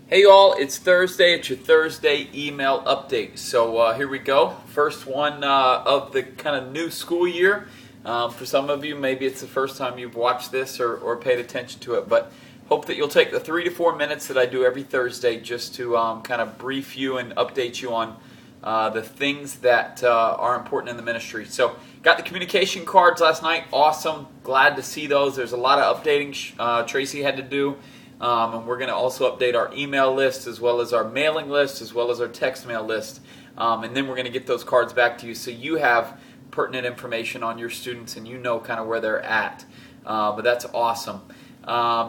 Hey y'all, it's Thursday. It's your Thursday email update. So here we go. First one of the kind of new school year. For some of you, maybe it's the first time you've watched this or paid attention to it, but hope that you'll take the 3 to 4 minutes that I do every Thursday just to kind of brief you and update you on the things that are important in the ministry. So got the communication cards last night. Awesome. Glad to see those. There's a lot of updating Tracy had to do. And we're going to also update our email list as well as our mailing list as well as our text mail list. And then we're going to get those cards back to you so you have pertinent information on your students and you know kind of where they're at. But that's awesome.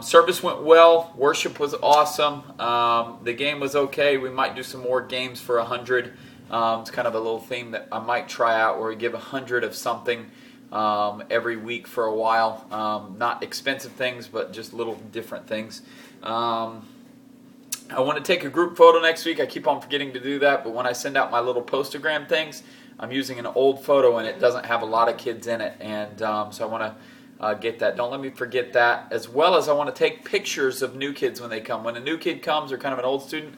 Service went well. Worship was awesome. The game was okay. We might do some more games for 100. It's kind of a little theme that I might try out where we give 100 of something every week for a while. Not expensive things, but just little different things. I want to take a group photo next week. I keep on forgetting to do that, but when I send out my little postogram things, I'm using an old photo and it doesn't have a lot of kids in it, and so I want to get that. Don't let me forget that, as well as I want to take pictures of new kids when they come. When a new kid comes or kind of an old student,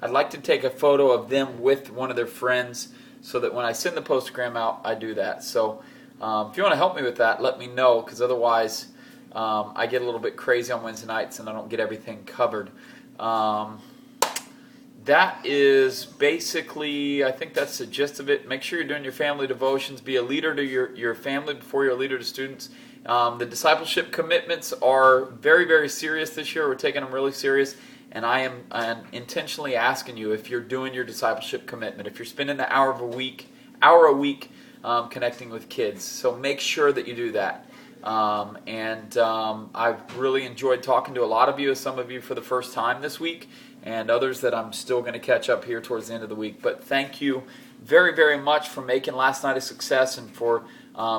I'd like to take a photo of them with one of their friends so that when I send the postogram out, I do that. So if you want to help me with that, let me know, because otherwise I get a little bit crazy on Wednesday nights and I don't get everything covered. That is basically, I think that's the gist of it. Make sure you're doing your family devotions. Be a leader to your family before you're a leader to students. The discipleship commitments are very, very serious this year. We're taking them really serious. And I'm intentionally asking you if you're doing your discipleship commitment, if you're spending the hour a week connecting with kids. So make sure that you do that. I've really enjoyed talking to a lot of you, some of you for the first time this week, and others that I'm still going to catch up here towards the end of the week. But thank you very, very much for making last night a success and for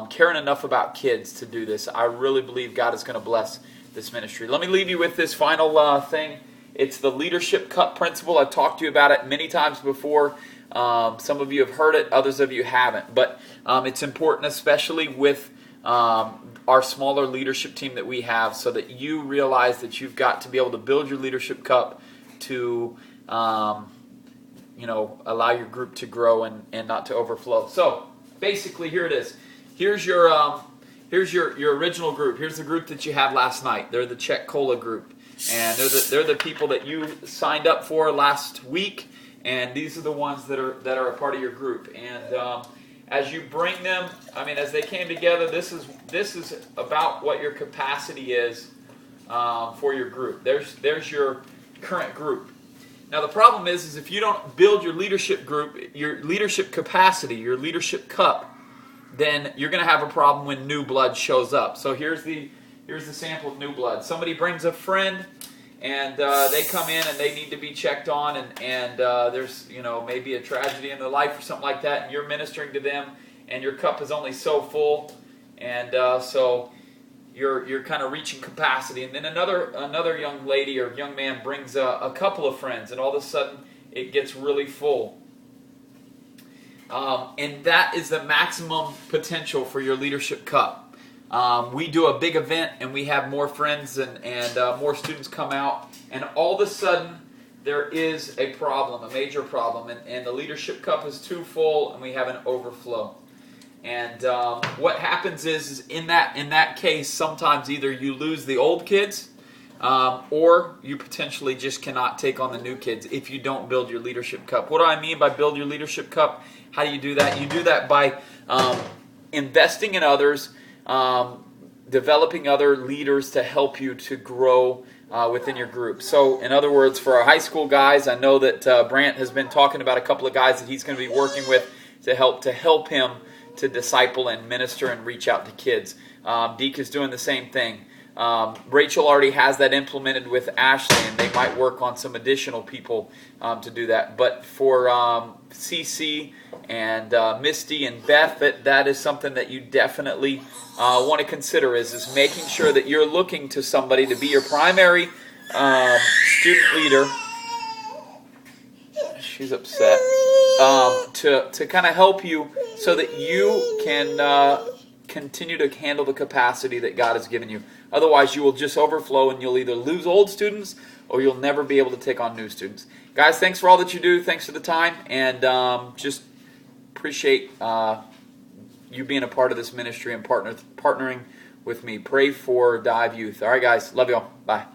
caring enough about kids to do this. I really believe God is going to bless this ministry. Let me leave you with this final thing. It's the Leadership Cup principle. I've talked to you about it many times before. Some of you have heard it, others of you haven't. But it's important, especially with our smaller leadership team that we have, so that you realize that you've got to be able to build your leadership cup to allow your group to grow and not to overflow. So basically, here it is. Here's your original group. Here's the group that you had last night. They're the Czech Cola group. And they're the people that you signed up for last week, and these are the ones that are a part of your group. And as you bring them, as they came together, this is about what your capacity is for your group. There's your current group. Now the problem is if you don't build your leadership group, your leadership capacity, your leadership cup, then you're going to have a problem when new blood shows up. So here's the sample of new blood. Somebody brings a friend, and they come in and they need to be checked on, and there's maybe a tragedy in their life or something like that, and you're ministering to them, and your cup is only so full, and so you're kind of reaching capacity. And then another young lady or young man brings a couple of friends, and all of a sudden it gets really full. And that is the maximum potential for your leadership cup. We do a big event and we have more friends and more students come out, and all of a sudden there is a problem, a major problem, and the leadership cup is too full and we have an overflow. And what happens is in that case, sometimes either you lose the old kids or you potentially just cannot take on the new kids if you don't build your leadership cup. What do I mean by build your leadership cup? How do you do that? You do that by investing in others, developing other leaders to help you to grow within your group. So, in other words, for our high school guys, I know that Brant has been talking about a couple of guys that he's going to be working with to help him to disciple and minister and reach out to kids. Deke is doing the same thing. Rachel already has that implemented with Ashley, and they might work on some additional people to do that. But for CC and Misty and Beth, that is something that you definitely want to consider is making sure that you're looking to somebody to be your primary student leader. She's upset. To kind of help you so that you can continue to handle the capacity that God has given you. Otherwise, you will just overflow and you'll either lose old students or you'll never be able to take on new students. Guys, thanks for all that you do. Thanks for the time, and just appreciate you being a part of this ministry and partnering with me. Pray for Dive Youth. All right, guys. Love y'all. Bye.